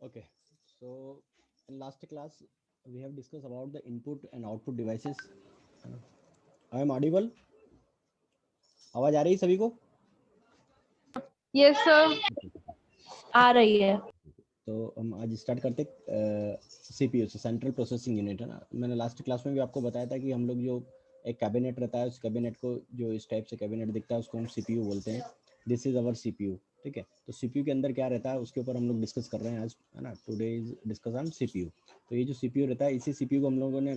Okay, so in last class we have discussed about the input and output devices. I am audible? आवाज आ रही है सभी को? Yes sir आ रही है। तो हम आज स्टार्ट करते सीपीयू से, सेंट्रल प्रोसेसिंग यूनिट, है ना। मैंने लास्ट क्लास में भी आपको बताया था कि हम लोग जो एक कैबिनेट रहता है, उस कैबिनेट को, जो इस टाइप से कैबिनेट दिखता है, उसको हम सीपीयू बोलते हैं। This is our CPU. ठीक है, तो सीपीयू के अंदर क्या रहता है उसके ऊपर हम लोग डिस्कस कर रहे हैं आज, है ना। Today is discuss on CPU. तो ये जो सीपीयू रहता है, इसी सीपीयू को हम लोगों ने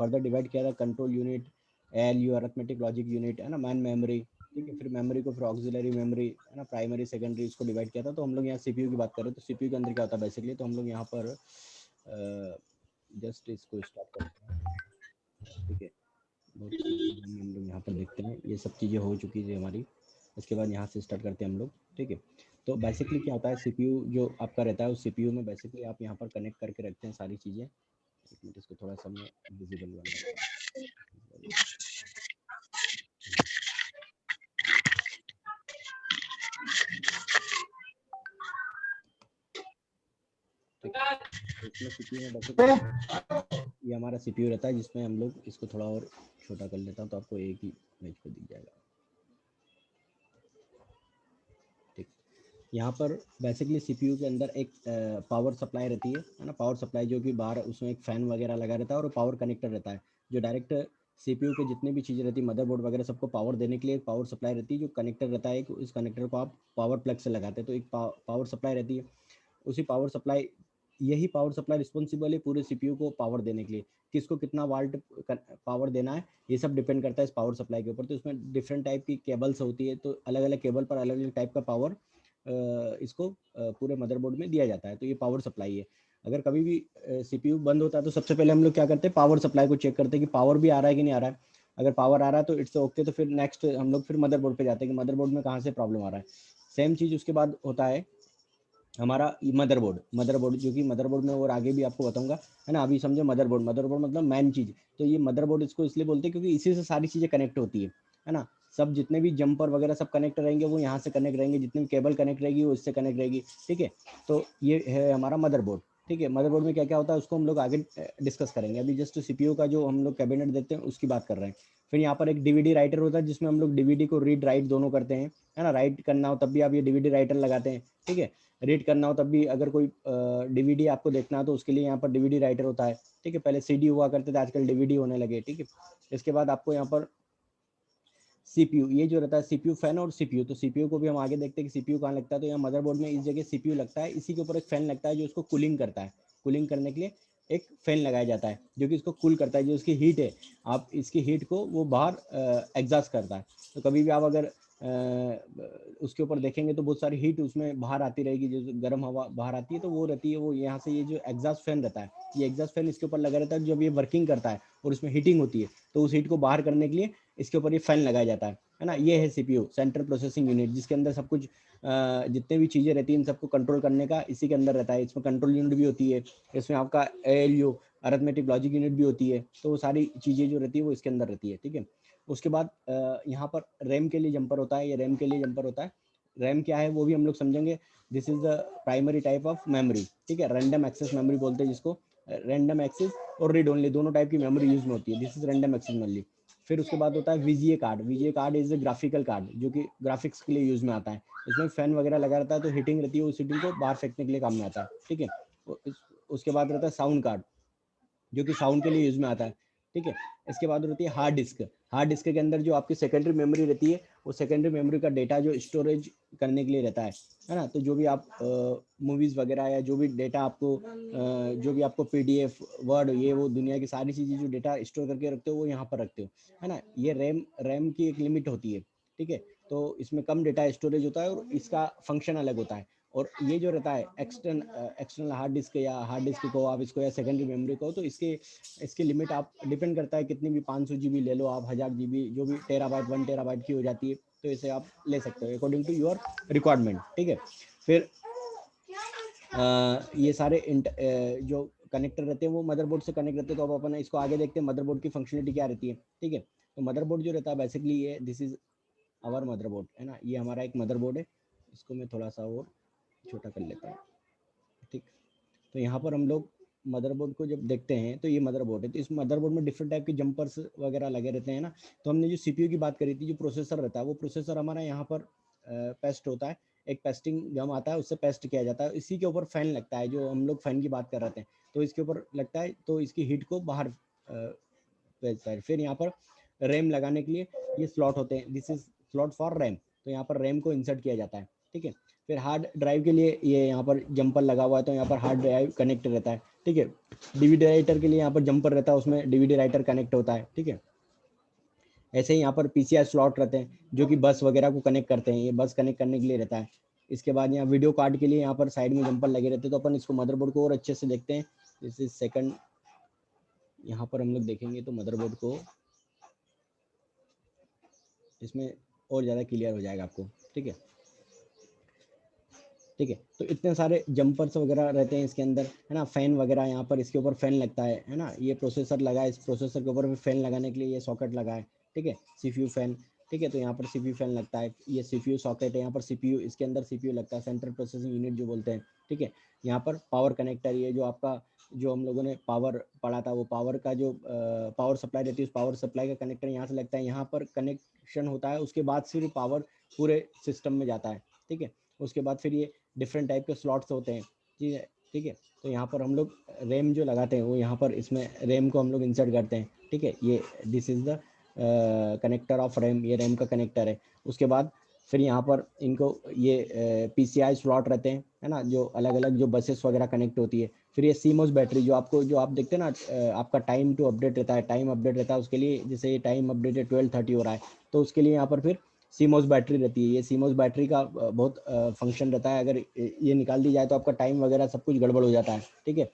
फर्दर डिवाइड किया था, control unit, ALU arithmetic logic unit, है ना, मैन मेमोरी। ठीक है, फिर मेमोरी को फिर ऑक्सिलरी मेमोरी, है ना, प्राइमरी सेकेंडरी, इसको डिवाइड किया था। तो हम लोग यहाँ सीपीयू की बात करें तो सीपीयू के अंदर क्या होता है बेसिकली, तो हम लोग यहाँ पर जस्ट इसको स्टार्ट करते हैं। ठीक है, बहुत हम लोग यहाँ पर देखते हैं, ये सब चीज़ें हो चुकी है हमारी। उसके बाद यहाँ से स्टार्ट करते हैं हम लोग। ठीक है, तो बेसिकली क्या होता है, सीपीयू जो आपका रहता है, उस सीपीयू में बेसिकली आप यहाँ पर कनेक्ट करके रखते हैं सारी चीज़ें। एक मिनट, इसको थोड़ा सा मैं विजिबल बनाता हूँ। ठीक है, तो इसमें सीपीयू में बेसिकली ये हमारा सीपीयू रहता है, जिसमें हम लोग इसको थोड़ा और छोटा कर लेता हूँ तो आपको एक ही इमेज पे दिख जाएगा। ठीक, यहाँ पर बेसिकली सीपीयू के अंदर एक पावर सप्लाई रहती है ना, पावर सप्लाई, जो कि बाहर उसमें एक फैन वगैरह लगा रहता है, और पावर कनेक्टर रहता है जो डायरेक्ट सीपीयू के जितनी भी चीज़ें रहती है, मदरबोर्ड वगैरह, सबको पावर देने के लिए एक पावर सप्लाई रहती है, जो कनेक्टर रहता है। इस कनेक्टर को आप पावर प्लग से लगाते हैं, तो एक पावर सप्लाई रहती है। उसी पावर सप्लाई, यही पावर सप्लाई रिस्पॉन्सिबल है पूरे सीपीयू को पावर देने के लिए। किसको कितना वाल्ट पावर देना है, ये सब डिपेंड करता है इस पावर सप्लाई के ऊपर। तो इसमें डिफरेंट टाइप की केबल्स होती है, तो अलग अलग केबल पर अलग अलग टाइप का पावर इसको पूरे मदरबोर्ड में दिया जाता है। तो ये पावर सप्लाई है। अगर कभी भी सीपीयू बंद होता है तो सबसे पहले हम लोग क्या करते हैं, पावर सप्लाई को चेक करते हैं कि पावर भी आ रहा है कि नहीं आ रहा है। अगर पावर आ रहा है तो इट्स ओके, तो फिर नेक्स्ट हम लोग फिर मदरबोर्ड पे जाते हैं कि मदरबोर्ड में कहाँ से प्रॉब्लम आ रहा है। सेम चीज़ उसके बाद होता है हमारा मदरबोर्ड। मदरबोर्ड जो कि मदरबोर्ड में और आगे भी आपको बताऊंगा, है ना। अभी समझो मदरबोर्ड, मदरबोर्ड मतलब मेन चीज़। तो ये मदरबोर्ड इसको इसलिए बोलते हैं क्योंकि इसी से सारी चीज़ें कनेक्ट होती है ना। सब जितने भी जंपर वगैरह सब कनेक्ट रहेंगे वो यहाँ से कनेक्ट रहेंगे, जितनी भी केबल कनेक्ट रहेगी वो इससे कनेक्ट रहेगी। ठीक है, तो ये है हमारा मदरबोर्ड। ठीक है, मदरबोर्ड में क्या क्या होता है उसको हम लोग आगे डिस्कस करेंगे। अभी जस्ट सीपीयू का जो हम लोग कैबिनेट देखते हैं उसकी बात कर रहे हैं। फिर यहाँ पर एक डीवीडी राइटर होता है, जिसमें हम लोग डीवीडी को रीड राइट दोनों करते हैं, है ना। राइट करना हो तब भी आप ये डीवीडी राइटर लगाते हैं। ठीक है, रीड करना हो तब भी, अगर कोई डीवीडी आपको देखना हो तो उसके लिए यहाँ पर डीवीडी राइटर होता है। ठीक है, पहले सीडी हुआ करते थे, आजकल डीवीडी होने लगे। ठीक है, इसके बाद आपको यहाँ पर सीपीयू, ये जो रहता है सीपीयू फैन और सीपीयू, तो सीपीयू को भी हम आगे देखते हैं कि सीपीयू कहाँ लगता है। तो यहाँ मदरबोर्ड में इस जगह सीपीयू लगता है, इसी के ऊपर एक फैन लगता है जो उसको कूलिंग करता है। कूलिंग करने के लिए एक फैन लगाया जाता है जो कि इसको कूल करता है, जो इसकी हीट है, आप इसकी हीट को वो बाहर एग्जॉस्ट करता है। तो कभी भी आप अगर उसके ऊपर देखेंगे तो बहुत सारी हीट उसमें बाहर आती रहेगी, जो गर्म हवा बाहर आती है तो वो रहती है, वो यहाँ से ये जो एग्जॉस्ट फैन रहता है, ये एग्जॉस्ट फैन इसके ऊपर लगा रहता है। जब ये वर्किंग करता है और उसमें हीटिंग होती है तो उस हीट को बाहर करने के लिए इसके ऊपर ये फैन लगाया जाता है ना। ये है सीपीयू, सेंट्रल प्रोसेसिंग यूनिट, जिसके अंदर सब कुछ जितने भी चीज़ें रहती हैं इन सबको कंट्रोल करने का इसी के अंदर रहता है। इसमें कंट्रोल यूनिट भी होती है, इसमें आपका एएलयू अरिथमेटिक लॉजिक यूनिट भी होती है। तो वो सारी चीज़ें जो रहती है वो इसके अंदर रहती है। ठीक है, उसके बाद यहाँ पर रैम के लिए जंपर होता है, ये रैम के लिए जंपर होता है। रैम क्या है वो भी हम लोग समझेंगे। This is the primary type of memory. ठीक है, रैंडम एक्सेस मेमोरी बोलते हैं जिसको। रैंडम एक्सेस और रीड ओनली दोनों टाइप की मेमोरी यूज में होती है। This is random access memory. फिर उसके बाद होता है VGA card. VGA card is a graphical card, जो कि ग्राफिक्स के लिए यूज में आता है। इसमें फैन वगैरह लगा रहता है तो हीटिंग रहती है, उस हीटिंग को बाहर फेंकने के लिए काम में आता है। ठीक है, उसके बाद रहता है साउंड कार्ड, जो कि साउंड के लिए यूज में आता है। ठीक है, इसके बाद रहती है हार्ड डिस्क। हार्ड डिस्क के अंदर जो आपकी सेकेंडरी मेमोरी रहती है, वो सेकेंडरी मेमोरी का डेटा जो स्टोरेज करने के लिए रहता है ना। तो जो भी आप मूवीज़ वगैरह या जो भी डेटा आपको जो भी आपको पीडीएफ वर्ड ये वो दुनिया की सारी चीज़ें जो डेटा स्टोर करके रखते हो वो यहाँ पर रखते हो, है ना। ये रैम रैम की एक लिमिट होती है। ठीक है, तो इसमें कम डेटा स्टोरेज होता है और इसका फंक्शन अलग होता है। और ये जो रहता है एक्सटर्नल हार्ड डिस्क, या हार्ड डिस्क को आप इसको, या सेकेंडरी मेमोरी को, तो इसकी लिमिट आप डिपेंड करता है कितनी भी, 500 जीबी ले लो आप, 1000 जीबी, जो भी टेराबाइट 1 टेराबाइट की हो जाती है, तो इसे आप ले सकते हो अकॉर्डिंग टू योर रिक्वायरमेंट। ठीक है, फिर ये सारे जो कनेक्टर रहते हैं वो मदरबोर्ड से कनेक्ट रहते हैं। तो अब अपन इसको आगे देखते हैं मदरबोर्ड की फंक्शनलिटी क्या रहती है। ठीक है, तो मदरबोर्ड जो रहता है बेसिकली ये, दिस इज आवर मदरबोर्ड, है ना। ये हमारा एक मदरबोर्ड है, इसको मैं थोड़ा सा और छोटा कर लेता हूँ। ठीक, तो यहाँ पर हम लोग मदरबोर्ड को जब देखते हैं तो ये मदरबोर्ड है, तो इस मदरबोर्ड में डिफरेंट टाइप के जंपर्स वगैरह लगे रहते हैं ना। तो हमने जो सीपीयू की बात करी थी, जो प्रोसेसर रहता है वो प्रोसेसर हमारा यहाँ पर पेस्ट होता है, एक पेस्टिंग गम आता है, उससे पेस्ट किया जाता है, इसी के ऊपर फैन लगता है, जो हम लोग फैन की बात कर रहे थे, तो इसके ऊपर लगता है तो इसकी हीट को बाहर भेजता है। फिर यहाँ पर रैम लगाने के लिए ये स्लॉट होते हैं, this is slot for RAM, तो यहाँ पर रैम को इंसर्ट किया जाता है, ठीक है। फिर हार्ड ड्राइव के लिए ये यहाँ पर जंपर लगा हुआ है, तो यहाँ पर हार्ड ड्राइव कनेक्ट रहता है, ठीक है। डीवीडी राइटर के लिए यहाँ पर जंपर रहता है, उसमें डीवीडी राइटर कनेक्ट होता है, ठीक है। ऐसे ही यहाँ पर पीसीआई स्लॉट रहते हैं जो कि बस वगैरह को कनेक्ट करते हैं, ये बस कनेक्ट करने के लिए रहता है। इसके बाद यहाँ वीडियो कार्ड के लिए यहाँ पर साइड में जंपर लगे रहते हैं, तो अपन इसको मदरबोर्ड को और अच्छे से देखते हैं। दिस इज सेकंड, यहाँ पर हम लोग देखेंगे तो मदरबोर्ड को इसमें और ज़्यादा क्लियर हो जाएगा आपको, ठीक है, ठीक है। तो इतने सारे जंपर्स वगैरह रहते हैं इसके अंदर, है ना। फैन वगैरह यहाँ पर इसके ऊपर फैन लगता है ना। ये प्रोसेसर लगा है, इस प्रोसेसर के ऊपर भी फैन लगाने के लिए ये सॉकेट लगा है, ठीक है, सीपीयू फैन, ठीक है। तो यहाँ पर सीपीयू फैन लगता है, ये सीपीयू सॉकेट है, यहाँ पर सीपीयू, इसके अंदर सीपीयू लगता है, सेंट्रल प्रोसेसिंग यूनिट जो बोलते हैं, ठीक है। यहाँ पर पावर कनेक्टर, ये जो आपका जो हम लोगों ने पावर पढ़ा था, वो पावर का जो पावर सप्लाई रहती है, उस पावर सप्लाई का कनेक्टर यहाँ से लगता है, यहाँ पर कनेक्शन होता है, उसके बाद फिर पावर पूरे सिस्टम में जाता है, ठीक है। उसके बाद फिर ये डिफरेंट टाइप के स्लॉट्स होते हैं, ठीक है, ठीक है। तो यहाँ पर हम लोग रैम जो लगाते हैं वो यहाँ पर इसमें रैम को हम लोग इंसर्ट करते हैं, ठीक है। ये this is the connector of RAM, ये रैम का कनेक्टर है। उसके बाद फिर यहाँ पर इनको ये पीसीआई स्लॉट रहते हैं, है ना, जो अलग अलग जो बसेस वगैरह कनेक्ट होती है। फिर ये सीमोस बैटरी जो आपको जो आप देखते हैं ना, आपका टाइम टू अपडेट रहता है, टाइम अपडेट रहता है, उसके लिए जैसे ये टाइम अपडेट है 12:30 हो रहा है, तो उसके लिए यहाँ पर फिर सीमोस बैटरी रहती है। ये सीमोस बैटरी का बहुत फंक्शन रहता है, अगर ये निकाल दी जाए तो आपका टाइम वगैरह सब कुछ गड़बड़ हो जाता है, ठीक है।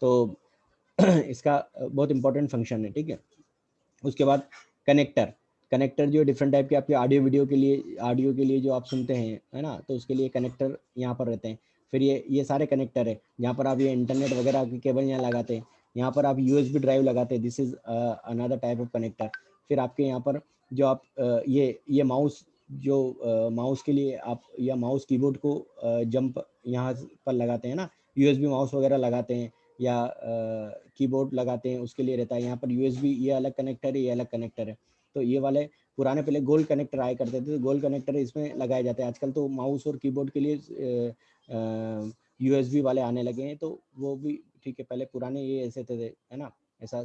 तो इसका बहुत इंपॉर्टेंट फंक्शन है, ठीक है। उसके बाद कनेक्टर, कनेक्टर जो डिफरेंट टाइप के आपके ऑडियो के लिए जो आप सुनते हैं, है ना, तो उसके लिए कनेक्टर यहाँ पर रहते हैं। फिर ये सारे कनेक्टर है, जहाँ पर आप ये इंटरनेट वगैरह की केबल यहाँ लगाते हैं, यहाँ पर आप यूएसबी ड्राइव लगाते हैं, this is another type of connector. फिर आपके यहाँ पर जो आप ये माउस जो माउस के लिए आप या माउस कीबोर्ड को जंप यहाँ पर लगाते हैं ना, यूएसबी माउस वगैरह लगाते हैं या कीबोर्ड लगाते हैं, उसके लिए रहता है। यहाँ पर यूएसबी ये अलग कनेक्टर है, ये अलग कनेक्टर है। तो ये वाले पुराने पहले गोल्ड कनेक्टर आया करते थे, तो गोल्ड कनेक्टर इसमें लगाए जाते हैं। आजकल तो माउस और कीबोर्ड के लिए यूएसबी वाले आने लगे हैं, तो वो भी ठीक है। पहले पुराने ये ऐसे थे, है ना, ऐसा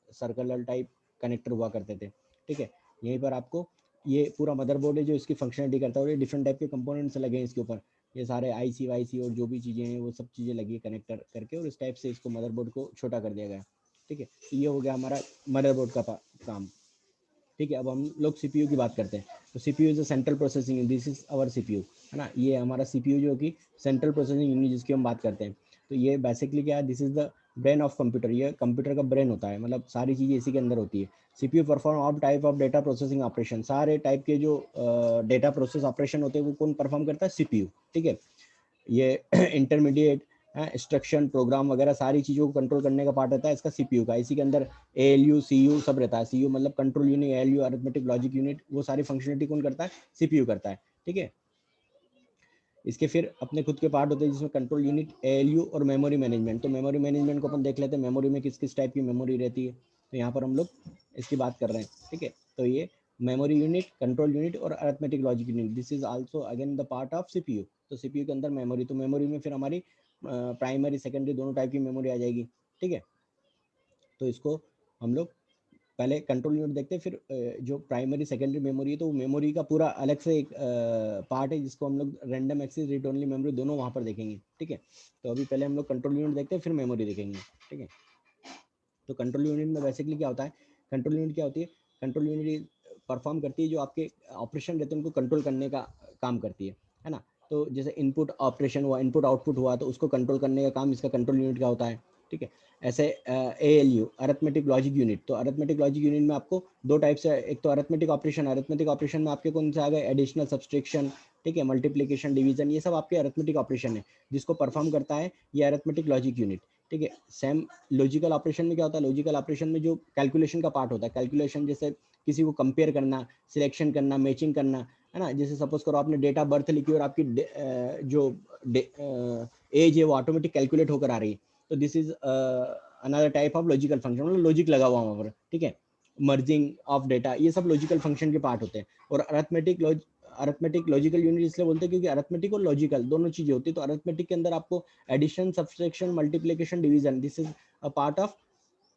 सर्कुलर टाइप कनेक्टर हुआ करते थे, ठीक है। यहीं पर आपको ये पूरा मदरबोर्ड है जो इसकी फंक्शनलिटी करता है, और ये डिफरेंट टाइप के कंपोनेंट्स लगे हैं इसके ऊपर, ये सारे आईसी वाईसी और जो भी चीज़ें हैं वो सब चीज़ें लगी है कनेक्टर करके, और इस टाइप से इसको मदरबोर्ड को छोटा कर दिया गया, ठीक है। ये हो गया हमारा मदरबोर्ड का काम, ठीक है। अब हम लोग सीपीयू की बात करते हैं। तो CPU is a central processing unit, this is our CPU, है ना। ये हमारा सीपीयू जो कि सेंट्रल प्रोसेसिंग यूनिट जिसकी हम बात करते हैं। तो ये बेसिकली क्या है, this is the brain of computer, ये कंप्यूटर का ब्रेन होता है, मतलब सारी चीज़ें इसी के अंदर होती है। CPU perform all type of data processing operation, सारे टाइप के जो डेटा प्रोसेस ऑपरेशन होते हैं वो कौन परफॉर्म करता है, सीपीयू, ठीक है। ये इंटरमीडिएट इंस्ट्रक्शन प्रोग्राम वगैरह सारी चीज़ों को कंट्रोल करने का पार्ट रहता है इसका सीपीयू का। इसी के अंदर एएलयू सीयू सब रहता है। सीयू मतलब control unit, ALU arithmetic logic unit, वो सारी फंक्शनलिटी कौन करता है, सीपीयू करता है, ठीक है। इसके फिर अपने खुद के पार्ट होते हैं जिसमें कंट्रोल यूनिट, एएलयू और मेमोरी मैनेजमेंट। तो मेमोरी मैनेजमेंट को अपन देख लेते हैं, मेमोरी में किस किस टाइप की मेमोरी रहती है, तो यहाँ पर हम लोग इसकी बात कर रहे हैं, ठीक है। तो ये मेमोरी यूनिट, कंट्रोल यूनिट और arithmetic logic unit, this is also again the part of CPU. तो सीपीयू के अंदर मेमोरी, तो मेमोरी में फिर हमारी प्राइमरी सेकेंडरी दोनों टाइप की मेमोरी आ जाएगी, ठीक है। तो इसको हम लोग पहले कंट्रोल यूनिट देखते हैं, फिर जो प्राइमरी सेकेंडरी मेमोरी है तो मेमोरी का पूरा अलग से एक पार्ट है जिसको हम लोग random access read only memory दोनों वहाँ पर देखेंगे, ठीक है। तो अभी पहले हम लोग कंट्रोल यूनिट देखते हैं, फिर मेमोरी देखेंगे, ठीक है। तो कंट्रोल यूनिट में बेसिकली क्या होता है, कंट्रोल यूनिट क्या होती है, कंट्रोल यूनिट परफॉर्म करती है जो आपके ऑपरेशन रहते हैं उनको कंट्रोल करने का काम करती है ना। तो जैसे इनपुट ऑपरेशन हुआ, इनपुट आउटपुट हुआ, तो उसको कंट्रोल करने का काम इसका कंट्रोल यूनिट का होता है, ठीक है। ऐसे एएलयू अरिथमेटिक लॉजिक यूनिट, तो अरिथमेटिक लॉजिक यूनिट में आपको दो टाइप से, एक तो अरिथमेटिक ऑपरेशन में आपके कौन से आ गए, एडिशनल, सब्सट्रैक्शन, ठीक है, मल्टीप्लिकेशन, डिवीजन, ये सब आपके अरिथमेटिक ऑपरेशन है जिसको परफॉर्म करता है ये अरिथमेटिक लॉजिक यूनिट, ठीक है। सेम लॉजिकल ऑपरेशन में क्या होता है, लॉजिकल ऑपरेशन में जो कैलकुलेशन का पार्ट होता है, कैलकुलेशन जैसे किसी को कंपेयर करना, सिलेक्शन करना, मैचिंग करना, है ना। जैसे सपोज करो आपने डेट ऑफ बर्थ लिखी और आपकी जो एज है वो ऑटोमेटिक कैलकुलेट होकर आ रही है, तो this is another type of logical function, मतलब लॉजिक लगा हुआ वहाँ पर, ठीक है। मर्जिंग ऑफ डेटा, ये सब लॉजिकल फंक्शन के पार्ट होते हैं। और अरिथमेटिक लॉजिकल यूनिट इसलिए बोलते हैं क्योंकि अरिथमेटिक और लॉजिकल दोनों चीजें होती है। तो अरिथमेटिक के अंदर आपको addition, subtraction, multiplication, division, this is a part of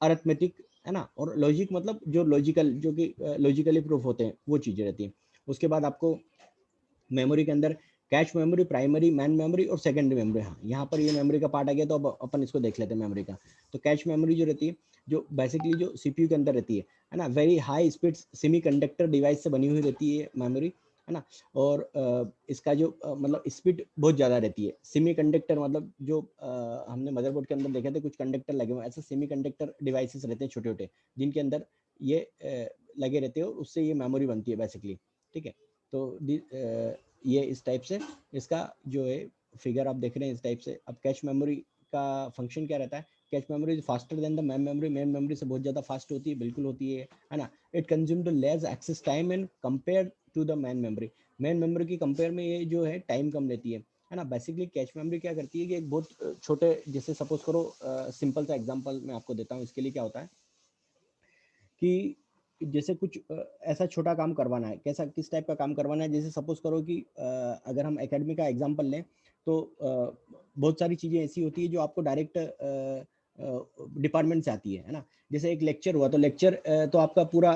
arithmetic, है ना। और लॉजिक मतलब जो लॉजिकल, जो कि लॉजिकली प्रूफ होते हैं, वो चीजें रहती हैं। उसके बाद आपको मेमोरी के अंदर cache memory, primary, main memory और सेकेंडरी मेमोरी। हाँ, यहाँ पर ये मेमोरी का पार्ट आ गया, तो अब अपन इसको देख लेते हैं मेमोरी का। तो कैश मेमोरी जो रहती है, जो बेसिकली जो सीपीयू के अंदर रहती है ना, very high speed semiconductor device से बनी हुई रहती है मेमोरी, है ना। और इसका जो मतलब स्पीड बहुत ज़्यादा रहती है। सेमीकंडक्टर मतलब जो हमने मदरबोर्ड के अंदर देखे थे कुछ कंडक्टर लगे हुए, ऐसे सेमीकंडक्टर डिवाइसेस रहते हैं छोटे छोटे, जिनके अंदर ये लगे रहते हैं और उससे ये मेमोरी बनती है बेसिकली, ठीक है। तो ये इस टाइप से इसका जो है फिगर आप देख रहे हैं इस टाइप से। अब कैश मेमोरी का फंक्शन क्या रहता है? Cache memory is faster than the main memory से बहुत ज़्यादा फास्ट होती है, बिल्कुल होती है ना। It consume the less access time and compare to the main memory की कंपेयर में ये जो है टाइम कम लेती है ना। बेसिकली कैश मेमोरी क्या करती है कि एक बहुत छोटे, जैसे सपोज करो सिंपल सा एग्जांपल मैं आपको देता हूँ इसके लिए। क्या होता है कि जैसे कुछ ऐसा छोटा काम करवाना है, कैसा किस टाइप का काम करवाना है, जैसे सपोज करो कि अगर हम एकेडमी का एग्जांपल लें तो बहुत सारी चीज़ें ऐसी होती है जो आपको डायरेक्ट डिपार्टमेंट से आती है ना। जैसे एक लेक्चर हुआ तो लेक्चर तो आपका पूरा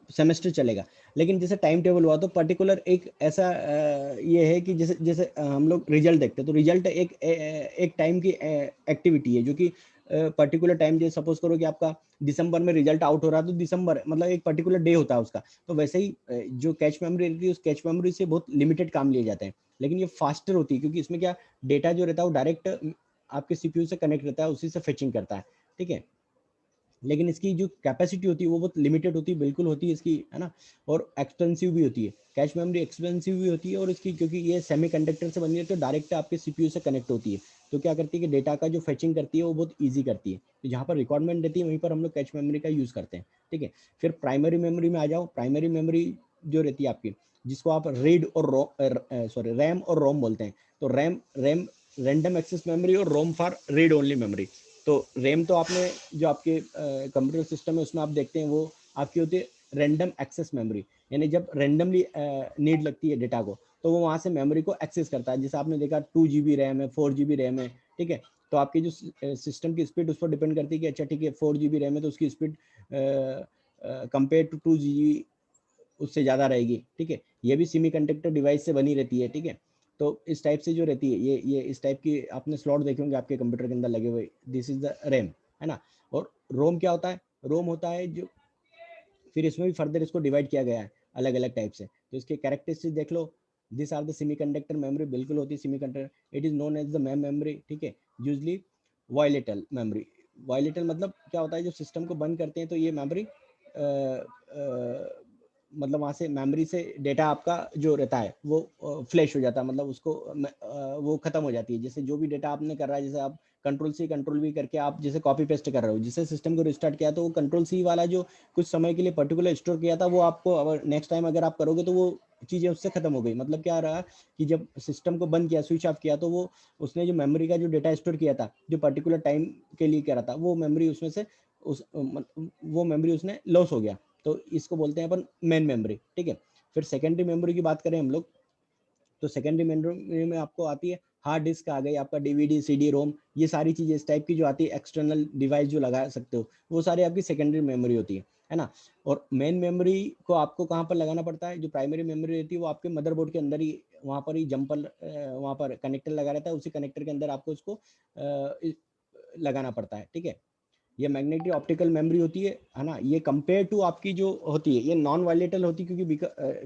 सेमेस्टर चलेगा, लेकिन जैसे टाइम टेबल हुआ तो पर्टिकुलर एक ऐसा ये है कि जैसे जैसे हम लोग रिजल्ट देखते हैं, तो रिजल्ट एक टाइम की एक्टिविटी है जो कि पर्टिकुलर टाइम, जैसे सपोज करो कि आपका दिसंबर में रिजल्ट आउट हो रहा है, तो दिसंबर मतलब एक पर्टिकुलर डे होता है उसका। तो वैसे ही जो कैच मेमोरी रहती है, उस कैच मेमोरी से बहुत लिमिटेड काम लिए जाते हैं, लेकिन ये फास्टर होती है क्योंकि इसमें क्या डेटा जो रहता है वो डायरेक्ट आपके सीपीयू से कनेक्ट रहता है, उसी से फेचिंग करता है, ठीक है। लेकिन इसकी जो कैपेसिटी होती है वो बहुत लिमिटेड होती है, बिल्कुल होती है इसकी, है ना। और एक्सपेंसिव भी होती है, कैश मेमोरी एक्सपेंसिव भी होती है। और इसकी क्योंकि ये सेमीकंडक्टर से बनी है तो डायरेक्ट आपके सीपीयू से कनेक्ट होती है, तो क्या करती है कि डेटा का जो फेचिंग करती है वो बहुत ईजी करती है। तो जहाँ पर रिक्वायरमेंट रहती है वहीं पर हम लोग कैश मेमोरी का यूज़ करते हैं, ठीक है। फिर प्राइमरी मेमोरी में आ जाओ। प्राइमरी मेमोरी जो रहती है आपकी, जिसको आप रीड और रैम और रोम बोलते हैं। तो RAM RAM random access memory और ROM for read only memory. तो रैम तो आपने जो आपके कंप्यूटर सिस्टम है उसमें आप देखते हैं वो आपकी होती है रैंडम एक्सेस मेमोरी, यानी जब रैंडमली नीड लगती है डेटा को तो वो वहाँ से मेमोरी को एक्सेस करता है। जैसे आपने देखा 2 GB रैम है, 4 GB रैम है, ठीक है। तो आपकी जो सिस्टम की स्पीड उस पर डिपेंड करती है कि अच्छा ठीक है 4 GB रैम है तो उसकी स्पीड कंपेयर टू 2 GB उससे ज़्यादा रहेगी, ठीक है। ये भी सेमीकंडक्टर डिवाइस से बनी रहती है, ठीक है। तो इस टाइप से जो रहती है ये इस टाइप की आपने स्लॉट देखे होंगे आपके कंप्यूटर के अंदर लगे हुए, दिस इज द रैम, है ना। और रोम क्या होता है? रोम होता है जो फिर इसमें भी फर्दर इसको डिवाइड किया गया है अलग अलग टाइप से। तो इसके कैरेक्टरिस्टिक्स देख लो। This are the semiconductor memory, बिल्कुल होती है semiconductor. It is known as the mem memory, ठीक है। Usually वायलेटल memory. वायलेटल मतलब क्या होता है, जब सिस्टम को बंद करते हैं तो ये मेमोरी मतलब वहाँ से मेमोरी से डेटा आपका जो रहता है वो फ्लैश हो जाता है, मतलब उसको वो खत्म हो जाती है। जैसे जो भी डेटा आपने कर रहा है, जैसे आप कंट्रोल वी करके आप जैसे कॉपी पेस्ट कर रहे हो, जिससे सिस्टम को रिस्टार्ट किया तो वो कंट्रोल-C वाला जो कुछ समय के लिए पर्टिकुलर स्टोर किया था वो आपको अगर नेक्स्ट टाइम अगर आप करोगे तो वो चीज़ें उससे खत्म हो गई। मतलब क्या रहा कि जब सिस्टम को बंद किया, स्विच ऑफ किया, तो वो उसने जो मेमोरी का जो डेटा स्टोर किया था, जो पर्टिकुलर टाइम के लिए कह रहा था, वो मेमोरी उसमें से वो मेमोरी उसने लॉस हो गया। तो इसको बोलते हैं अपन मेन मेमोरी, ठीक है। फिर सेकेंडरी मेमोरी की बात करें हम लोग, तो सेकेंडरी मेमोरी में आपको आती है हार्ड डिस्क आ गई, आपका डीवीडी, सीडी रोम, ये सारी चीजें इस टाइप की जो आती है, एक्सटर्नल डिवाइस जो लगा सकते हो, वो सारी आपकी सेकेंडरी मेमोरी होती है ना। और मेन मेमोरी को आपको कहाँ पर लगाना पड़ता है? जो प्राइमरी मेमोरी रहती है वो आपके मदरबोर्ड के अंदर ही, वहाँ पर ही जंपर वहाँ पर कनेक्टर लगा रहता है, उसी कनेक्टर के अंदर आपको इसको लगाना पड़ता है, ठीक है। ये मैग्नेटिक ऑप्टिकल मेमोरी होती है ना। ये कंपेयर टू आपकी जो होती है ये नॉन वायलेटल होती है, क्योंकि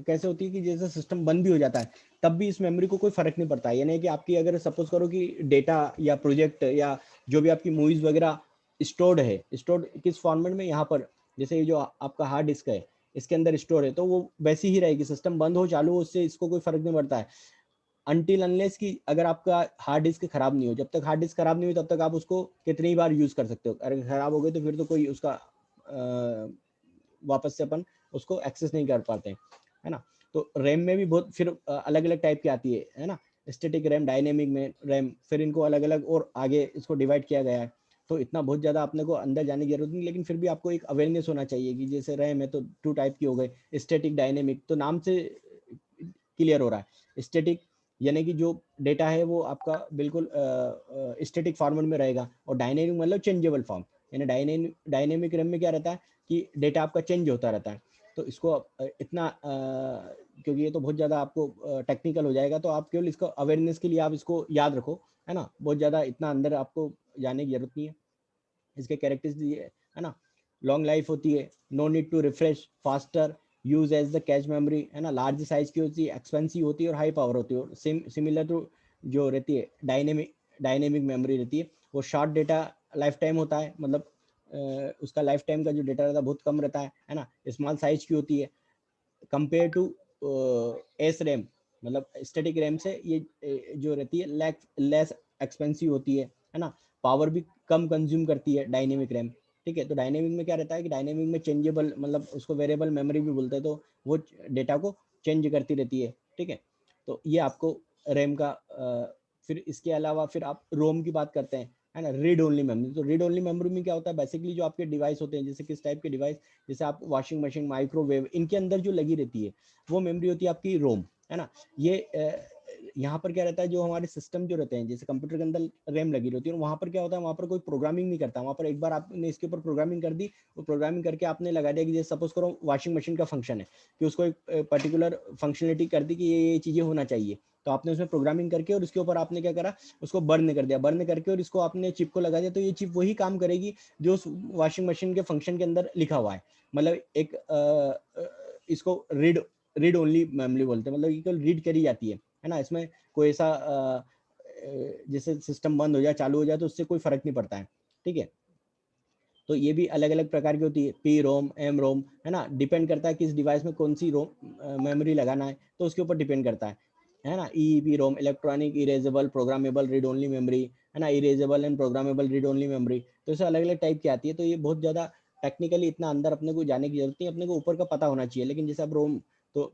कैसे होती है कि जैसे सिस्टम बंद भी हो जाता है तब भी इस मेमोरी को कोई फर्क नहीं पड़ता है। यानी कि आपकी अगर सपोज करो कि डेटा या प्रोजेक्ट या जो भी आपकी मूवीज वगैरह स्टोर्ड है, स्टोर्ड किस फॉर्मेट में, यहाँ पर जैसे ये जो आपका हार्ड डिस्क है इसके अंदर स्टोर है, तो वो वैसी ही रहेगी, सिस्टम बंद हो चालू हो उससे इसको कोई फर्क नहीं पड़ता है। अनटिल अनलेस कि अगर आपका हार्ड डिस्क खराब नहीं हो, जब तक हार्ड डिस्क खराब नहीं हो तब तक आप उसको कितनी बार यूज कर सकते हो। अगर खराब हो गई तो फिर तो कोई उसका वापस से अपन उसको एक्सेस नहीं कर पाते हैं, है ना। तो रैम में भी बहुत फिर अलग अलग टाइप की आती है ना। स्टैटिक रैम, डायनेमिक में रैम, फिर इनको अलग अलग और आगे इसको डिवाइड किया गया है। तो इतना बहुत ज़्यादा अपने को अंदर जाने की जरूरत नहीं, लेकिन फिर भी आपको एक अवेयरनेस होना चाहिए कि जैसे रैम है तो 2 टाइप की हो गई, स्टैटिक, डायनेमिक। तो नाम से क्लियर हो रहा है, स्टैटिक यानी कि जो डेटा है वो आपका बिल्कुल स्टैटिक फॉर्मेट में रहेगा, और डायनेमिक मतलब चेंजेबल फॉर्म। यानी डायनेमिक रैम में क्या रहता है कि डेटा आपका चेंज होता रहता है। तो इसको इतना क्योंकि ये तो बहुत ज़्यादा आपको टेक्निकल हो जाएगा, तो आप केवल इसको अवेयरनेस के लिए आप इसको याद रखो, है ना। बहुत ज़्यादा इतना अंदर आपको जाने की जरूरत नहीं है। इसके कैरेक्टर्स दिए है ना, लॉन्ग लाइफ होती है, no need to refresh, faster, use as the cache memory, है ना, लार्ज साइज की होती है, एक्सपेंसिव होती है और हाई पावर होती है। सिमिलर टू जो रहती है डायनेमिक मेमोरी रहती है, वो शॉर्ट डेटा लाइफ टाइम होता है, मतलब उसका लाइफ टाइम का जो डेटा रहता है बहुत कम रहता है ना। स्मॉल साइज की होती है कंपेयर टू एस रैम, मतलब स्टैटिक रैम से ये जो रहती है लेस एक्सपेंसिव होती है ना। पावर भी कम कंज्यूम करती है डायनेमिक रैम, ठीक है। तो डायनेमिक में क्या रहता है कि डायनेमिक में चेंजेबल, मतलब उसको वेरिएबल मेमोरी भी बोलते हैं, तो वो डेटा को चेंज करती रहती है, ठीक है। तो ये आपको रैम का फिर इसके अलावा फिर आप रोम की बात करते हैं, है ना, रीड ओनली मेमोरी। तो रीड ओनली मेमोरी में क्या होता है, बेसिकली जो आपके डिवाइस होते हैं, जैसे किस टाइप के डिवाइस, जैसे आप वॉशिंग मशीन, माइक्रोवेव, इनके अंदर जो लगी रहती है वो मेमोरी होती है आपकी रोम, है ना। ये यहाँ पर क्या रहता है, जो हमारे सिस्टम जो रहते हैं, जैसे कंप्यूटर के अंदर रैम लगी रहती है, और वहाँ पर क्या होता है, वहाँ पर कोई प्रोग्रामिंग नहीं करता। वहाँ पर एक बार आपने इसके ऊपर प्रोग्रामिंग कर दी, वो प्रोग्रामिंग करके आपने लगा दिया कि जैसे सपोज करो वॉशिंग मशीन का फंक्शन है, कि उसको एक पर्टिकुलर फंक्शनलिटी कर दी कि ये चीज़ें होना चाहिए, तो आपने उसमें प्रोग्रामिंग करके और उसके ऊपर आपने क्या करा, उसको बर्न कर दिया, बर्न करके और इसको आपने चिप को लगा दिया, तो ये चिप वही काम करेगी जो उस वॉशिंग मशीन के फंक्शन के अंदर लिखा हुआ है। मतलब एक इसको रीड ओनली मेमोरी बोलते हैं, मतलब ये केवल रीड करी जाती है ना। इसमें कोई ऐसा जैसे सिस्टम बंद हो जाए, चालू हो जाए, तो उससे कोई फर्क नहीं पड़ता है, ठीक है। तो ये भी अलग अलग प्रकार की होती है, पी रोम, एम रोम, है ना, डिपेंड करता है किस डिवाइस में कौन सी रोम मेमोरी लगाना है, तो उसके ऊपर डिपेंड करता है ना। E P ROM, electronic erasable programmable read only memory, है ना, erasable and programmable read only memory. तो इसे अलग अलग टाइप की आती है। तो ये बहुत ज़्यादा टेक्निकली इतना अंदर अपने को जाने की जरूरत नहीं, अपने को ऊपर का पता होना चाहिए। लेकिन जैसे अब रोम तो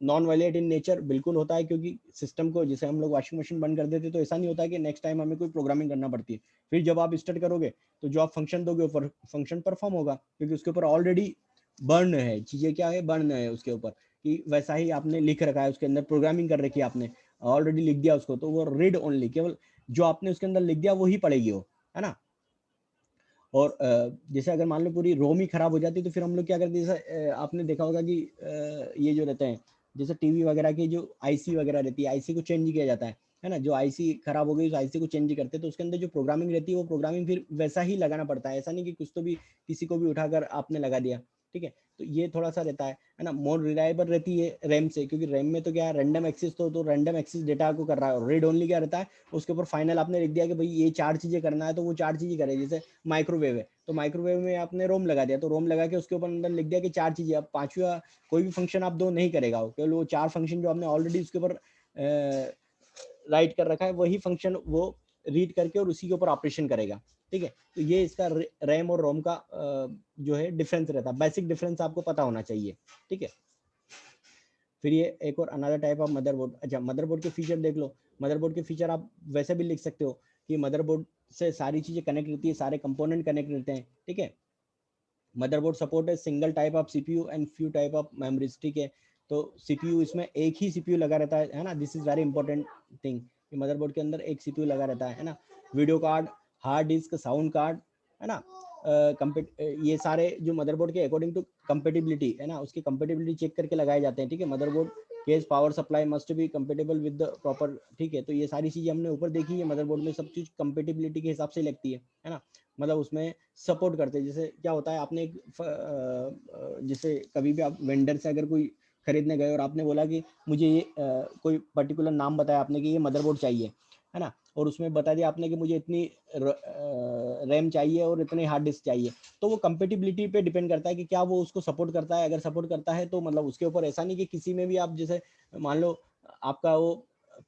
नॉन वायलेट इन नेचर बिल्कुल होता है, क्योंकि सिस्टम को जैसे हम लोग वॉशिंग मशीन बंद कर देते, तो ऐसा नहीं होता है कि नेक्स्ट टाइम हमें कोई प्रोग्रामिंग करना पड़ती है। फिर जब आप स्टार्ट करोगे तो जो आप फंक्शन दोगे ऊपर फंक्शन परफॉर्म होगा, क्योंकि उसके ऊपर ऑलरेडी बर्न है, चीजें क्या है, बर्न है उसके ऊपर, कि वैसा ही आपने लिख रखा है, उसके अंदर प्रोग्रामिंग कर रखी है आपने, ऑलरेडी लिख दिया उसको, तो वो रीड ओनली, केवल जो आपने उसके अंदर लिख दिया वही पढ़ेगी वो, है ना। और जैसे अगर मान लो पूरी रोम ही खराब हो जाती, तो फिर हम लोग क्या करते हैं, जैसे आपने देखा होगा कि ये जो रहते हैं, जैसे टीवी वगैरह की जो आईसी वगैरह रहती है, आईसी को चेंज किया जाता है ना। जो आईसी खराब हो गई उस आईसी को चेंज करते हैं, तो उसके अंदर जो प्रोग्रामिंग रहती है वो प्रोग्रामिंग फिर वैसा ही लगाना पड़ता है, ऐसा नहीं कि कुछ तो भी किसी को भी उठाकर आपने लगा दिया, ठीक है। तो ये थोड़ा सा रहता है ना, मोर रिलायबल रहती है रैम से, क्योंकि रैम में तो क्या है, रैंडम एक्सेस, तो रैंडम एक्सेस डेटा को कर रहा है। और रीड ओनली क्या रहता है, उसके ऊपर फाइनल आपने लिख दिया कि भाई ये 4 चीजें करना है, तो वो 4 चीजें करे। जैसे माइक्रोवेव है, तो माइक्रोवेव में आपने रोम लगा दिया, तो रोम लगा के उसके ऊपर अंदर लिख दिया कि 4 चीजें, अब पांचवा कोई भी फंक्शन आप दो नहीं करेगा, केवल वो 4 फंक्शन जो आपने ऑलरेडी उसके ऊपर राइट कर रखा है, वही फंक्शन वो रीड करके और उसी के ऊपर ऑपरेशन करेगा, ठीक है। तो ये इसका रैम और रोम का जो है डिफरेंस रहता है, बेसिक डिफरेंस आपको पता होना चाहिए, ठीक है। फिर ये एक और अनदर टाइप ऑफ मदरबोर्ड। अच्छा, मदरबोर्ड के फीचर देख लो। मदरबोर्ड के फीचर आप वैसे भी लिख सकते हो कि मदरबोर्ड से सारी चीजें कनेक्ट रहती है, सारे कंपोनेंट कनेक्ट रहते हैं, ठीक है। मदरबोर्ड सपोर्ट है single type of CPU and few type of memories, ठीक है। तो सीपीयू इसमें एक ही सीपीयू लगा रहता है ना। This is very important thing कि मदरबोर्ड के अंदर एक सीपीयू लगा रहता है ना। Video card, hard disk, sound card, है ना, ये सारे जो मदरबोर्ड के अकॉर्डिंग टू कंपेटिबिलिटी, है ना, उसकी कंपेटिबिलिटी चेक करके लगाए जाते हैं, ठीक है। Motherboard case power supply must be compatible with the proper, ठीक है। तो ये सारी चीजें हमने ऊपर देखी है, मदरबोर्ड में सब चीज कंपेटिबिलिटी के हिसाब से लगती है ना। मतलब उसमें सपोर्ट करते हैं। जैसे क्या होता है, आपने जैसे कभी भी आप वेंडर से अगर कोई खरीदने गए और आपने बोला कि मुझे ये कोई पर्टिकुलर नाम बताया आपने कि ये मदरबोर्ड चाहिए, है ना, और उसमें बता दिया आपने कि मुझे इतनी रैम चाहिए और इतनी हार्ड डिस्क चाहिए, तो वो कंपेटिबिलिटी पे डिपेंड करता है कि क्या वो उसको सपोर्ट करता है। अगर सपोर्ट करता है तो मतलब उसके ऊपर ऐसा नहीं कि किसी में भी आप, जैसे मान लो आपका वो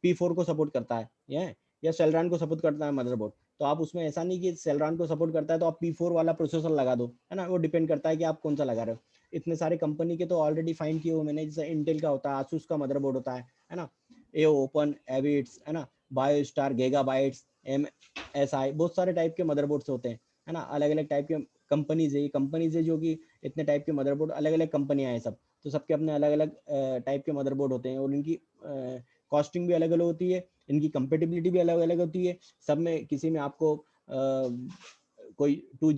P4 को सपोर्ट करता है या सेलरॉन को सपोर्ट करता है मदरबोर्ड, तो आप उसमें ऐसा नहीं कि सेलरॉन को सपोर्ट करता है तो आप P4 वाला प्रोसेसर लगा दो, है ना। वो डिपेंड करता है कि आप कौन सा लगा रहे हो। इतने सारे कंपनी के तो ऑलरेडी फाइंड किए हुए मैंने, जैसे इंटेल का होता है, आसूस का मदरबोर्ड होता है ना। ए ओपन, एविट्स, है ना, बायोस्टार, गीगाबाइट्स, MSI, बहुत सारे टाइप के मदरबोर्ड्स होते हैं, है ना, अलग अलग टाइप के कंपनीज है जो कि इतने टाइप के मदरबोर्ड, अलग अलग कंपनियां हैं सब, तो सबके अपने अलग अलग टाइप के मदरबोर्ड होते हैं और इनकी कॉस्टिंग भी अलग अलग होती है, इनकी कंपेटिबिलिटी भी अलग अलग होती है, सब में किसी में आपको कोई 2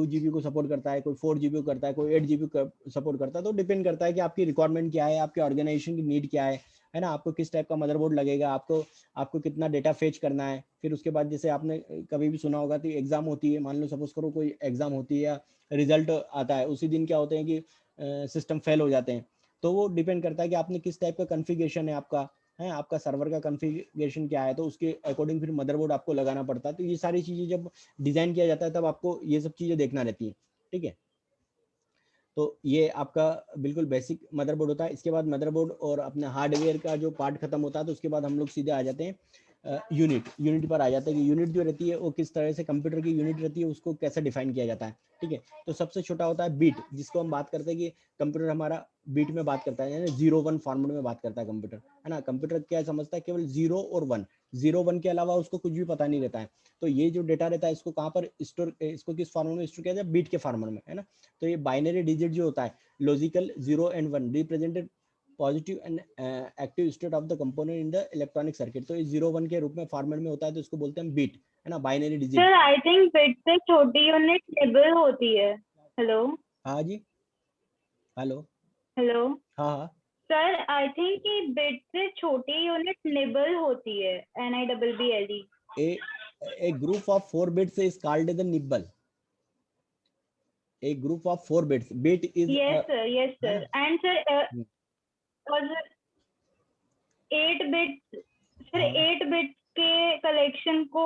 GB को सपोर्ट करता है, कोई 4 GB को करता है, कोई 8 GB को सपोर्ट करता है, तो डिपेंड करता है कि आपकी रिक्वायरमेंट क्या है, आपके ऑर्गेनाइजेशन की नीड क्या है ना, आपको किस टाइप का मदरबोर्ड लगेगा, आपको कितना डेटा फेच करना है। फिर उसके बाद जैसे आपने कभी भी सुना होगा तो एग्जाम होती है, मान लो सपोज करो कोई एग्जाम होती है या रिजल्ट आता है, उसी दिन क्या होते हैं कि सिस्टम फेल हो जाते हैं, तो वो डिपेंड करता है कि आपने किस टाइप का कॉन्फ़िगरेशन है आपका, है आपका सर्वर का कॉन्फ़िगरेशन क्या है, तो उसके अकॉर्डिंग फिर मदरबोर्ड आपको लगाना पड़ता है। तो ये सारी चीज़ें जब डिज़ाइन किया जाता है तब आपको ये सब चीज़ें देखना रहती है, ठीक है। तो ये आपका बिल्कुल बेसिक मदरबोर्ड होता है। इसके बाद मदरबोर्ड और अपने हार्डवेयर का जो पार्ट खत्म होता है तो उसके बाद हम लोग सीधे आ जाते हैं यूनिट पर आ जाता है कि यूनिट जो रहती है वो किस तरह से, कंप्यूटर की यूनिट रहती है उसको कैसे डिफाइन किया जाता है, ठीक है। तो सबसे छोटा होता है बीट, जिसको हम बात करते हैं कि कंप्यूटर हमारा बीट में बात करता है, यानी 0-1 फॉर्मेट में बात करता है कंप्यूटर, है ना। कंप्यूटर क्या समझता है, केवल 0 और 1, 0-1 के अलावा उसको कुछ भी पता नहीं रहता है। तो ये जो डेटा रहता है इसको कहाँ पर स्टोर, इसको किस फॉर्मेट में स्टोर किया जाए, बीट के फॉर्मेट में, है ना। तो ये बाइनरी डिजिट जो होता है, logical 0 and 1 represented positive and active state of the component in the electronic circuit, तो ये 0-1 के रूप में फॉर्मेट में होता है, तो इसको बोलते हैं बीट, है ना, binary digit. Sir I think bit से छोटी यूनिट निबल होती है। हेलो हाँ जी, हेलो, हेलो हाँ हाँ, सर, आई थिंक कि बिट से छोटी यूनिट निबल होती है, NIBBLE। a group of 4 bits is called the nibble. A group of 4 bits, bit is yes है सर ना। एंड सर और 8 बिट, सर हाँ 8 बिट के कलेक्शन को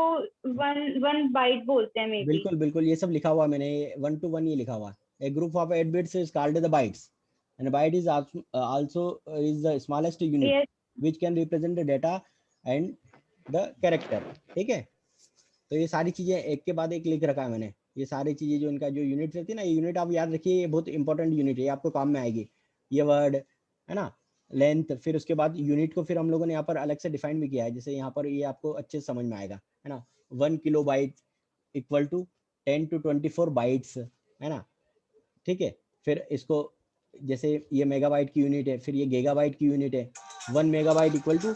वन वन बाइट बोलते हैं मे बी। बिल्कुल बिल्कुल, ये सब लिखा हुआ मैंने, 1 to 1 ये लिखा हुआ। A group of 8 bits is called the bytes, and byte is also is the smallest unit yes which can represent the data and the character, ठीक है। तो ये सारी चीजें एक के बाद एक लिख रखा है मैंने, ये सारी चीजें जो इनका जो यूनिट रहती है ना, ये यूनिट आप याद रखिए, ये बहुत इंपॉर्टेंट यूनिट है, ये आपको काम में आएगी, ये वर्ड, है ना, लेंथ। फिर उसके बाद यूनिट को फिर हम लोगों ने यहाँ पर अलग से डिफाइन भी किया है, जैसे यहाँ पर ये आपको अच्छे से समझ में आएगा, है ना। 1 kilobyte equal to 10 to 24 bytes, है ना, ठीक है। फिर इसको जैसे ये मेगाबाइट की यूनिट है, फिर ये गीगाबाइट की यूनिट है। 1 megabyte equal to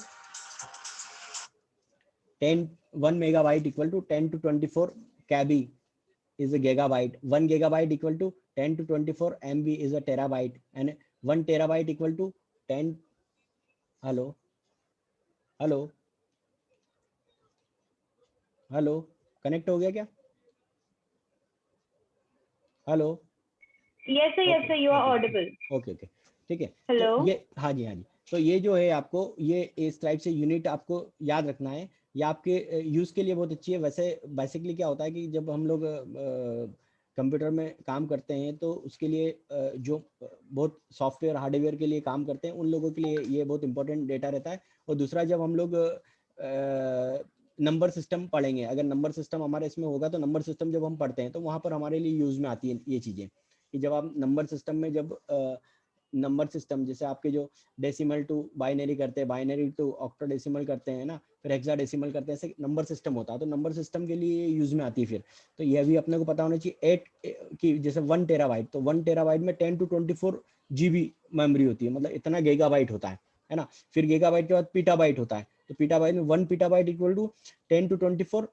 10, 1 megabyte equal to 10 to 24 kb is a gigabyte. 1 gigabyte equal to 10 to 24 MB is a terabyte, and 1 terabyte equal to 10, hello hello hello, connect हो गया क्या, hello, yes okay sir you are okay audible. Okay okay, ठीक है। तो hello ये हाँ जी हाँ जी, तो ये जो है आपको ये इस टाइप से यूनिट आपको याद रखना है, ये आपके यूज़ के लिए बहुत अच्छी है। वैसे बेसिकली क्या होता है कि जब हम लोग कंप्यूटर में काम करते हैं तो उसके लिए जो बहुत सॉफ्टवेयर हार्डवेयर के लिए काम करते हैं उन लोगों के लिए ये बहुत इंपॉर्टेंट डेटा रहता है। और दूसरा, जब हम लोग नंबर सिस्टम पढ़ेंगे, अगर नंबर सिस्टम हमारे इसमें होगा तो नंबर सिस्टम जब हम पढ़ते हैं तो वहाँ पर हमारे लिए यूज़ में आती है ये चीज़ें, कि जब आप नंबर सिस्टम में जब नंबर सिस्टम जैसे आपके जो डेसिमल टू बाइनरी करते हैं, बाइनरी टू ऑक्टोडेसिमल करते हैं ना, फिर हेक्साडेसिमल करते हैं, ऐसे नंबर सिस्टम होता है, तो नंबर सिस्टम के लिए यूज में आती है। फिर तो यह भी अपने को पता होना चाहिए 8 की, जैसे 1 टेराबाइट, तो 1 टेराबाइट में 10 to 24 GB मेमोरी होती है, मतलब इतना गीगाबाइट होता है ना। फिर गीगाबाइट के बाद पीटाबाइट होता है, तो पीटाबाइट में 1 पीटाबाइट इक्वल टू 10 to 24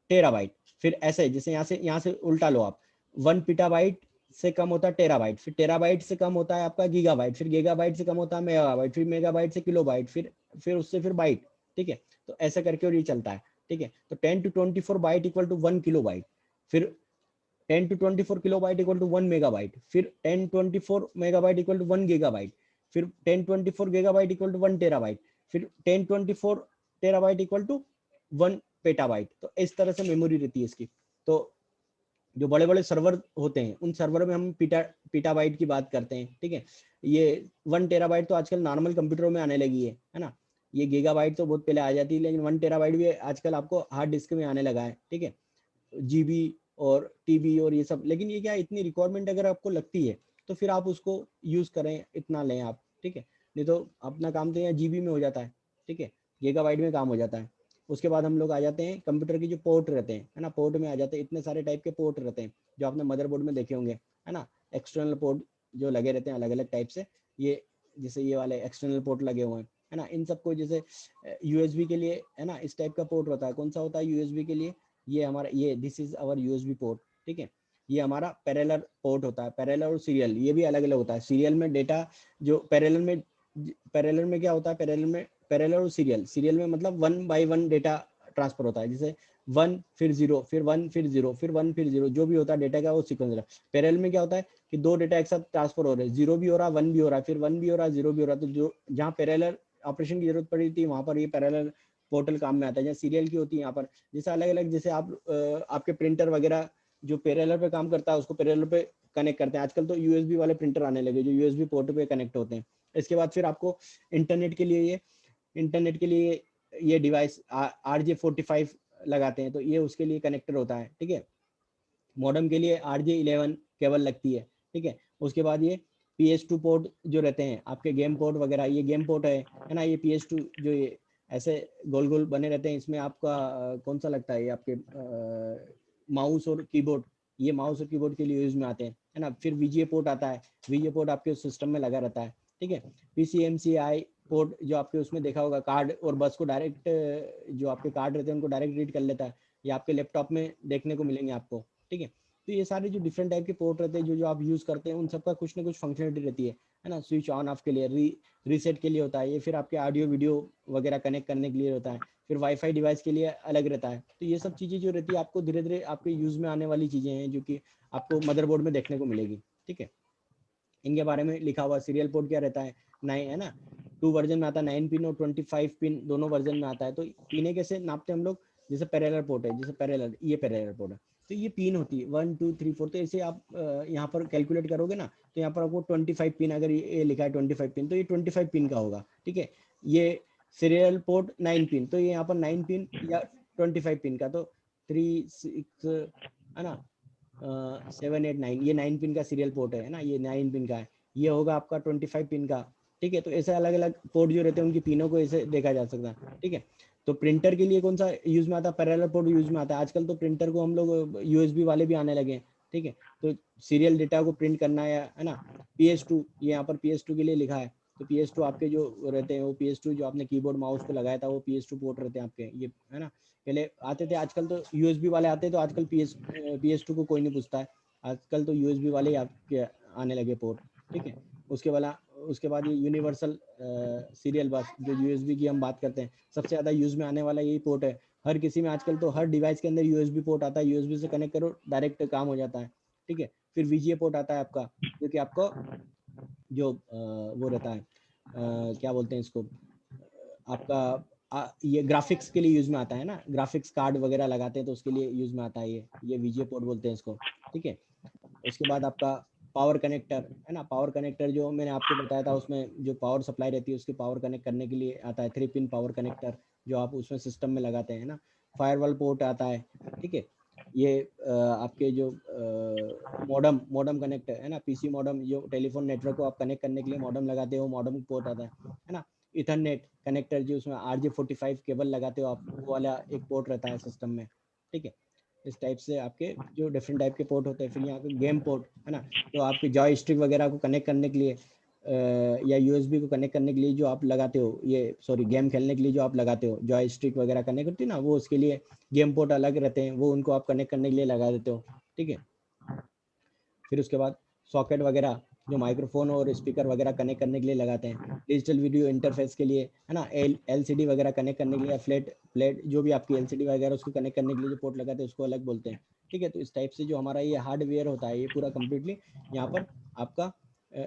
टेराबाइट। फिर ऐसे जैसे यहाँ से उल्टा लो आप, 1 पीटाबाइट से कम होता है टेराबाइट, फिर टेराबाइट से कम होता है आपका गीगाबाइट, फिर गीगाबाइट से कम होता है मेगाबाइट, फिर मेगाबाइट से किलोबाइट, फिर उससे फिर बाइट, ठीक है। तो ऐसा करके और ये चलता है, ठीक है। तो 10 to 24 byte equal to 1 kilobyte, फिर 10 to 24 kilobyte equal to 1 megabyte, फिर 10 24 मेगाबाइट इक्वल टू 1 गीगाबाइट, फिर 10 24 गीगाबाइट इक्वल टू 1 टेराबाइट, फिर 10 24 टेराबाइट इक्वल टू 1 पेटाबाइट। तो इस तरह से मेमोरी रहती है इसकी। तो जो बड़े बड़े सर्वर होते हैं उन सर्वर में हम पीटाबाइट की बात करते हैं, ठीक है। ये 1 टेराबाइट तो आजकल नॉर्मल कंप्यूटरों में आने लगी है ना। ये गीगाबाइट तो बहुत पहले आ जाती है, लेकिन 1 टेराबाइट भी आजकल आपको हार्ड डिस्क में आने लगा है, ठीक है। जीबी और टीबी और ये सब, लेकिन ये क्या, इतनी रिक्वायरमेंट अगर आपको लगती है तो फिर आप उसको यूज करें, इतना लें आप, ठीक है। नहीं तो अपना काम तो यहाँ जीबी में हो जाता है। ठीक है, गीगाबाइट में काम हो जाता है। उसके बाद हम लोग आ जाते हैं कंप्यूटर की जो पोर्ट रहते हैं, है ना, पोर्ट में आ जाते हैं। इतने सारे टाइप के पोर्ट रहते हैं जो आपने मदरबोर्ड में देखे होंगे, है ना, एक्सटर्नल पोर्ट जो लगे रहते हैं अलग अलग टाइप से, ये जैसे ये वाले एक्सटर्नल पोर्ट लगे हुए हैं, है ना, इन सबको जैसे यूएसबी के लिए, है ना, इस टाइप का पोर्ट होता है। कौन सा होता है यूएसबी के लिए, ये हमारा, ये this is our USB port, ठीक है। ये हमारा पैरेलल पोर्ट होता है, पैरेलल और सीरियल ये भी अलग अलग होता है। सीरियल में डेटा जो पैरेलल में क्या होता है, पैरेलल और सीरियल में मतलब 1 बाय 1 डेटा ट्रांसफर होता है, जैसे 1 फिर 0 फिर 1 फिर 0 फिर 1 फिर 0, जो भी होता है डेटा का वो सीक्वेंस है। पैरेलल में क्या होता है कि दो डेटा एक साथ ट्रांसफर हो रहे हैं, 0 भी हो रहा है, 1 भी हो रहा है, फिर 1 भी हो रहा है, 0 भी हो रहा है। तो जो जहाँ पैरेलल ऑपरेशन की जरूरत पड़ी थी वहां पर ये पैरेलल पोर्टल काम में आता है। जहाँ सीरियल की होती है यहाँ पर, जैसे अलग अलग, जैसे आप आपके प्रिंटर वगैरह जो पैरेलल पे काम करता है उसको पैरेलल पे कनेक्ट करते हैं। आजकल तो यूएसबी वाले प्रिंटर आने लगे जो यूएसबी पोर्ट पे कनेक्ट होते हैं। इसके बाद फिर आपको इंटरनेट के लिए ये डिवाइस RJ45 लगाते हैं, तो ये उसके लिए कनेक्टर होता है, ठीक है। मॉडेम के लिए RJ11 केबल लगती है, ठीक है। उसके बाद ये PS2 पोर्ट जो रहते हैं आपके गेम पोर्ट वगैरह, ये गेम पोर्ट है ना। ये PS2 जो ये ऐसे गोल गोल बने रहते हैं, इसमें आपका कौन सा लगता है, ये आपके माउस और कीबोर्ड, ये माउस और कीबोर्ड के लिए यूज में आते हैं, है ना। फिर VGA पोर्ट आता है, VGA पोर्ट आपके सिस्टम में लगा रहता है, ठीक है। PCMCI पोर्ट जो आपके उसमें देखा होगा, कार्ड और बस को डायरेक्ट, जो आपके कार्ड रहते हैं उनको डायरेक्ट रीड कर लेता है, ये आपके लैपटॉप में देखने को मिलेंगे आपको, ठीक है। तो ये सारे जो डिफरेंट टाइप के पोर्ट रहते हैं जो आप यूज करते हैं, उन सबका कुछ ना कुछ फंक्शनलिटी रहती है ना। स्विच ऑन ऑफ के लिए, रीसेट के लिए होता है ये, फिर आपके ऑडियो वीडियो वगैरह कनेक्ट करने के लिए होता है, फिर वाईफाई डिवाइस के लिए अलग रहता है। तो ये सब चीजें जो रहती है आपको धीरे धीरे आपके यूज में आने वाली चीजें हैं जो कि आपको मदरबोर्ड में देखने को मिलेगी, ठीक है। इनके बारे में लिखा हुआ, सीरियल पोर्ट क्या रहता है, 9, है ना, 2 वर्जन में आता है, 9 पिन और 25 पिन दोनों वर्जन में आता है। तो पिने कैसे नापते हैं हम लोग, जैसे पैरेलल पोर्ट है, जैसे पैरेलल, ये पैरेलल पोर्ट है, तो ये पिन होती है 1 2 3 4। तो ऐसे आप यहाँ पर कैलकुलेट करोगे ना, तो यहाँ पर आपको 25 पिन, अगर ये लिखा है 25 पिन, तो ये 25 पिन का होगा, ठीक है। ये सीरियल पोर्ट 9 पिन, तो ये यहाँ पर 9 पिन या 25 पिन का, तो 3 6, है ना, 7 8 9, ये 9 पिन का सीरियल पोर्ट है ना, ये 9 पिन का है। ये होगा आपका 25 पिन का, ठीक है। तो ऐसे अलग अलग पोर्ट जो रहते हैं उनकी पिनों को ऐसे देखा जा सकता है, ठीक है। तो प्रिंटर के लिए कौन सा यूज में आता है, पैरेलल पोर्ट यूज में आता है। आजकल तो प्रिंटर को हम लोग यूएसबी वाले भी आने लगे हैं, ठीक है। तो सीरियल डेटा को प्रिंट करना है ना। PS2, ये यहाँ पर PS2 के लिए लिखा है, तो PS2 आपके जो रहते हैं वो PS2 जो आपने कीबोर्ड माउस पे लगाया था वो PS2 पोर्ट रहते हैं आपके, ये, है ना। पहले आते थे, आजकल तो यूएसबी वाले आते हैं, तो आजकल PS2 को कोई नहीं पूछता है, आजकल तो यूएसबी वाले ही आपके आने लगे पोर्ट, ठीक है। उसके बाद ये यूनिवर्सल सीरियल बस, जो यूएसबी की हम बात करते हैं, सबसे ज़्यादा यूज में आने वाला यही पोर्ट है। हर किसी में आजकल तो हर डिवाइस के अंदर यूएसबी पोर्ट आता है, यूएसबी से कनेक्ट करो डायरेक्ट काम हो जाता है, ठीक है। फिर VGA पोर्ट आता है आपका, जो कि आपको जो वो रहता है, क्या बोलते हैं इसको, आपका ये ग्राफिक्स के लिए यूज में आता है ना, ग्राफिक्स कार्ड वगैरह लगाते हैं तो उसके लिए यूज में आता है ये VGA पोर्ट बोलते हैं इसको, ठीक है। उसके बाद आपका पावर कनेक्टर, है ना, पावर कनेक्टर जो मैंने आपको बताया था, उसमें जो पावर सप्लाई रहती है उसके पावर कनेक्ट करने के लिए आता है 3 पिन पावर कनेक्टर, जो आप उसमें सिस्टम में लगाते हैं ना। फायरवॉल पोर्ट आता है, ठीक है। ये आपके जो मॉडम कनेक्ट है ना, PC मॉडम, जो टेलीफोन नेटवर्क को आप कनेक्ट करने के लिए मॉडम लगाते हो, मॉडम पोर्ट आता है ना। इथरनेट कनेक्टर जो उसमें RJ45 केबल लगाते हो आप, वो वाला एक पोर्ट रहता है सिस्टम में, ठीक है। इस टाइप से आपके जो डिफरेंट टाइप के पोर्ट होते हैं। फिर यहाँ पे गेम पोर्ट, है ना, तो आपके जॉय स्टिक वगैरह को कनेक्ट करने के लिए या यूएसबी को कनेक्ट करने के लिए जो आप लगाते हो, ये सॉरी गेम खेलने के लिए जो आप लगाते हो जॉय स्टिक वगैरह कनेक्ट होती है ना, वो उसके लिए गेम पोर्ट अलग रहते हैं, वो उनको आप कनेक्ट करने के लिए लगा देते हो, ठीक है। फिर उसके बाद सॉकेट वगैरह जो माइक्रोफोन और स्पीकर वगैरह कनेक्ट करने के लिए लगाते हैं, डिजिटल वीडियो इंटरफेस के लिए, है ना, LCD वगैरह कनेक्ट करने के लिए, फ्लैट जो भी आपकी LCD वगैरह उसको कनेक्ट करने के लिए जो पोर्ट लगाते हैं उसको अलग बोलते हैं, ठीक है। तो इस टाइप से जो हमारा ये हार्डवेयर होता है ये पूरा कम्प्लीटली यहाँ पर आपका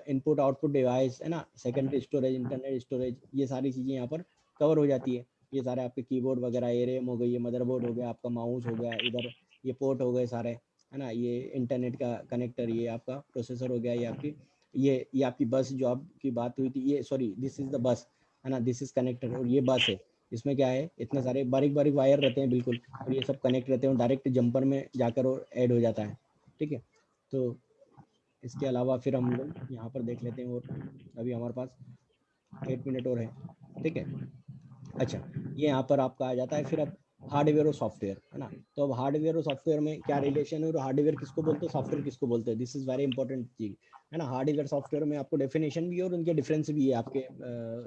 इनपुट आउटपुट डिवाइस, है ना, सेकेंडरी स्टोरेज, इंटरनेट स्टोरेज, ये सारी चीज़ें यहाँ पर कवर हो जाती है। ये सारे आपके कीबोर्ड वगैरह, ये रैम हो गई, ये मदरबोर्ड हो गया, आपका माउस हो गया, इधर ये पोर्ट हो गए सारे, है ना, ये इंटरनेट का कनेक्टर, ये आपका प्रोसेसर हो गया, ये आपकी ये आपकी बस जो आपकी बात हुई थी, ये sorry this is the bus, है ना, दिस इज कनेक्टर, और ये बस है। इसमें क्या है, इतने सारे बारीक बारीक वायर रहते हैं बिल्कुल, और ये सब कनेक्ट रहते हैं और डायरेक्ट जंपर में जाकर और ऐड हो जाता है, ठीक है। तो इसके अलावा फिर हम लोग यहाँ पर देख लेते हैं, और अभी हमारे पास 8 मिनट और है, ठीक है। अच्छा, ये यहाँ पर आपका आ जाता है। फिर अब हार्डवेयर और सॉफ्टवेयर, है ना। तो अब हार्डवेयर और सॉफ्टवेयर में क्या रिलेशन है, और हार्डवेयर किसको बोलते हैं, सॉफ्टवेयर किसको बोलते हैं, दिस इज वेरी इंपॉर्टेंट चीज, है ना। हार्डवेयर सॉफ्टवेयर में आपको डेफिनेशन भी है और उनके डिफरेंस भी है आपके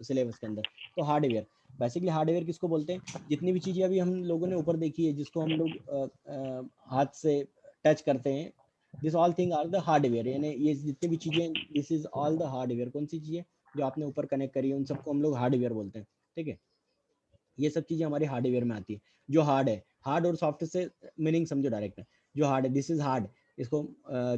सिलेबस के अंदर। तो हार्डवेयर, बेसिकली हार्डवेयर किसको बोलते हैं, जितनी भी चीजें अभी हम लोगों ने ऊपर देखी है, जिसको हम लोग हाथ से टच करते हैं, this all thing are the hardware, यानी ये जितनी भी चीजें, this is all the hardware. कौन सी चीजें जो आपने ऊपर कनेक्ट करी है, उन सबको हम लोग हार्डवेयर बोलते हैं, ठीक है। ये सब चीजें हमारे हार्डवेयर में आती है। जो हार्ड है, हार्ड और सॉफ्ट से मीनिंग समझो डायरेक्ट है। जो हार्ड है, दिस इज हार्ड, इसको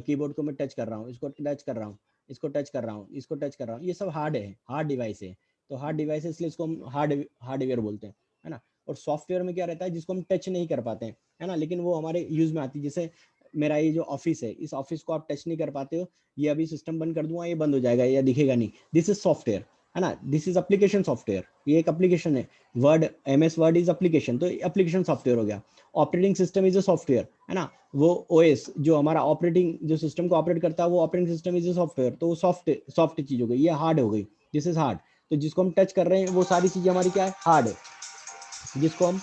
कीबोर्ड को मैं टच कर रहा हूँ, इसको टच कर रहा हूँ, इसको टच कर रहा हूँ, इसको टच कर रहा हूँ, ये सब हार्ड है, हार्ड डिवाइस है। तो हार्ड डिवाइस है, इसलिए इसको हम हार्डवेयर बोलते हैं, है ना। और सॉफ्टवेयर में क्या रहता है, जिसको हम टच नहीं कर पाते हैं, है ना, लेकिन वो हमारे यूज में आती है। जैसे मेरा ये जो ऑफिस है, इस ऑफिस को आप टच नहीं कर पाते हो, ये अभी सिस्टम बंद कर दूंगा, ये बंद हो जाएगा, या दिखेगा नहीं, दिस इज सॉफ्टवेयर, है ना। दिस इज एप्लीकेशन सॉफ्टवेयर, ये एक एप्लीकेशन है। Word, MS word is application, तो एप्लीकेशन सॉफ्टवेयर हो गया। Operating system is a software, है ना। वो OS जो हमारा ऑपरेटिंग जो सिस्टम को ऑपरेट करता है, वो operating system is a software, तो वो सॉफ्ट चीज हो गई, ये हार्ड हो गई, दिस इज हार्ड। तो जिसको हम टच कर रहे हैं, वो सारी चीजें हमारी क्या है, हार्ड है। जिसको हम